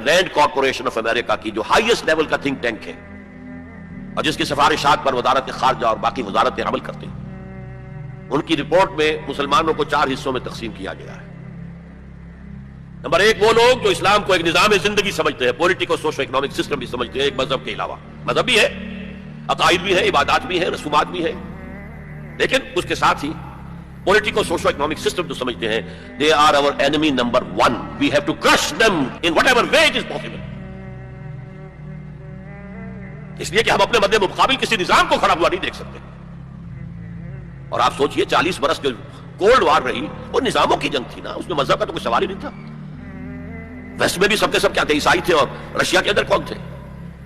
رینڈ corporation of America کی جو highest level کا تھنک ٹینک ہے اور جس کی سفارشات پر وزارت خارجہ اور باقی وزارتیں عمل کرتے ہیں، ان کی رپورٹ میں مسلمانوں کو 4 حصوں میں تقسیم کیا گیا ہے۔ نمبر 1 وہ لوگ جو اسلام کو ایک نظام زندگی سمجھتے ہیں، پولیٹیکل سوشو اکنامک سسٹم بھی سمجھتے ہیں، ایک مذہب کے علاوہ۔ مذہب بھی ہے، عقائد بھی ہے، عبادات بھی ہیں، رسومات بھی ہیں، لیکن اس کے ساتھ ہی پولیٹیکل سوشو اکنامک سسٹم جو سمجھتے ہیں they are our enemy number 1. We have to crush them in whatever way it is possible. اس لیے کہ ہم اپنے مد مقابل کسی نظام کو کھڑا ہوا نہیں دیکھ سکتے۔ اور آپ سوچئے 40 برس جو کولڈ وار رہی وہ نظاموں کی جنگ تھی نا، اس میں مذہب کا تو کوئی سوال ہی نہیں تھا۔ ویسٹ میں بھی سب کے سب کیا تھے؟ عیسائی تھے، اور رشیا کے اندر کون تھے؟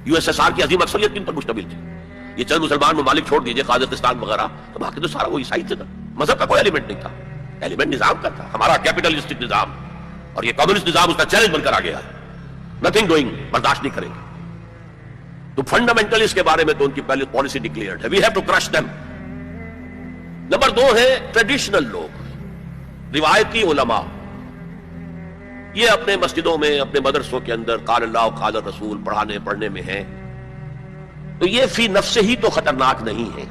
USSR کی عظیم اکثریت کن پر مشتمل تھی؟ یہ چند مسلمان ممالک چھوڑ دیجئے، قازقستان وغیرہ، تو باقی تو سارا وہ عیسائی تھے نا۔ مذہب کا کوئی ایلیمنٹ نہیں تھا، ایلیمنٹ نظام کا تھا، ہمارا کیپٹلسٹک نظام، اور یہ کمیونسٹ نظام اس کا چیلنج بن کر آ گیا ہے۔ نتھنگ ڈوئنگ، برداشت نہیں کریں گے۔ تو فنڈامنٹل اس کے بارے میں تو ان کی پہلے پالیسی ڈکلیئرڈ ہے، we have to crush them. Number 2 ہے ٹریڈیشنل لوگ، روایتی علماء، یہ اپنے مسجدوں میں، اپنے مدرسوں کے اندر قال اللہ قال الرسول پڑھنے میں ہیں، تو یہ فی نفس ہی تو خطرناک نہیں ہے،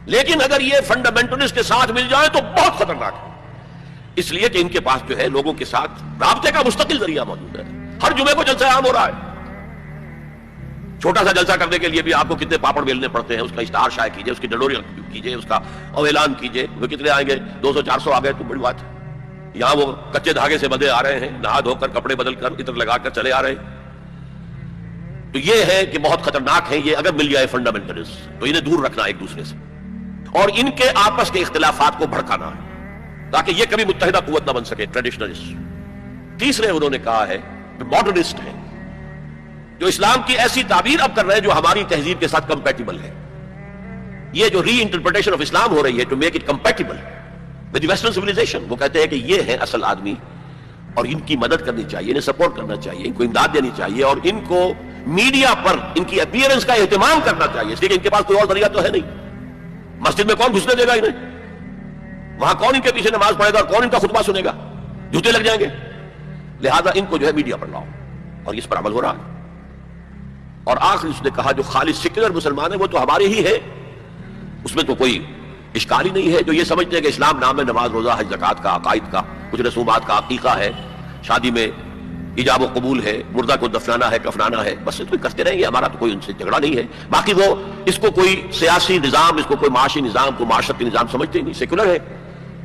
لیکن اگر یہ فنڈامنٹلسٹ کے ساتھ مل جائے تو بہت خطرناک ہے، اس لیے کہ ان کے پاس جو ہے لوگوں کے ساتھ رابطے کا مستقل ذریعہ موجود ہے۔ ہر جمعے کو جلسہ عام ہو رہا ہے، چھوٹا سا جلسہ کرنے کے لیے بھی آپ کو کتنے پاپڑ بیلنے پڑتے ہیں، اس کا اشتہار شائع کیجئے، اس کی ڈنڈوری کیجئے، اس کا اعلان کیجئے، وہ کتنے آئیں گے؟ 200-400 آ گئے تو بڑی بات ہے۔ یہاں وہ کچے دھاگے سے بندھے آ رہے ہیں، نہا دھو کر کپڑے بدل کر عطر لگا کر چلے آ رہے ہیں۔ تو یہ ہے کہ بہت خطرناک ہے یہ، اگر مل جائے فنڈامنٹلسٹ تو انہیں دور رکھنا ایک دوسرے سے، اور ان کے آپس کے اختلافات کو بھڑکانا ہے تاکہ یہ کبھی متحدہ قوت نہ بن سکے، ٹریڈیشنلسٹ۔ تیسرے انہوں نے کہا ہے ماڈرنسٹ ہیں، جو اسلام کی ایسی تعبیر اب کر رہے ہیں جو ہماری تہذیب کے ساتھ کمپیٹیبل ہے۔ یہ جو ری انٹرپریٹیشن آف اسلام ہو رہی ہے to make it compatible with the western civilization, وہ کہتے ہیں کہ یہ ہے اصل آدمی، اور ان کی مدد کرنی چاہیے، انہیں سپورٹ کرنا چاہیے، ان کو امداد دینی چاہیے، اور ان کو میڈیا پر ان کی اپیئرنس کا اہتمام کرنا چاہیے، اس لیے کہ ان کے پاس کوئی اور ذریعہ تو ہے نہیں۔ مسجد میں کون گھسنے دے گا انہیں؟ وہاں کون ان کے پیچھے نماز پڑھے گا اور کون ان کا خطبہ سنے گا؟ جوتے لگ جائیں گے۔ لہذا ان کو جو ہے میڈیا پر لاؤ، اور اس پر عمل ہو رہا ہے۔ اور آخر اس نے کہا جو خالص سیکولر مسلمان ہے وہ تو ہمارے ہی ہے، اس میں تو کوئی اشکال ہی نہیں ہے، جو یہ سمجھتے ہیں کہ اسلام نام ہے نماز روزہ حج زکوٰۃ کا، عقائد کا، کچھ رسومات کا، عقیقہ ہے، شادی میں ایجاب و قبول ہے، مردہ کو دفنانا ہے، کفنانا ہے، بس یہ تو کرتے رہیں گے، ہمارا تو کوئی ان سے جھگڑا نہیں ہے۔ باقی وہ اس کو کوئی سیاسی نظام، اس کو کوئی معاشی نظام، کوئی معاشرتی نظام سمجھتے ہی نہیں، سیکولر ہے۔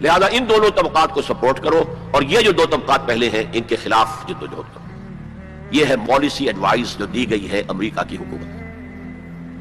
لہذا ان دونوں طبقات کو سپورٹ کرو، اور یہ جو 2 طبقات پہلے ہیں ان کے خلاف جدوجہد کرو۔ یہ ہے پالیسی ایڈوائز جو دی گئی ہے امریکہ کی حکومت۔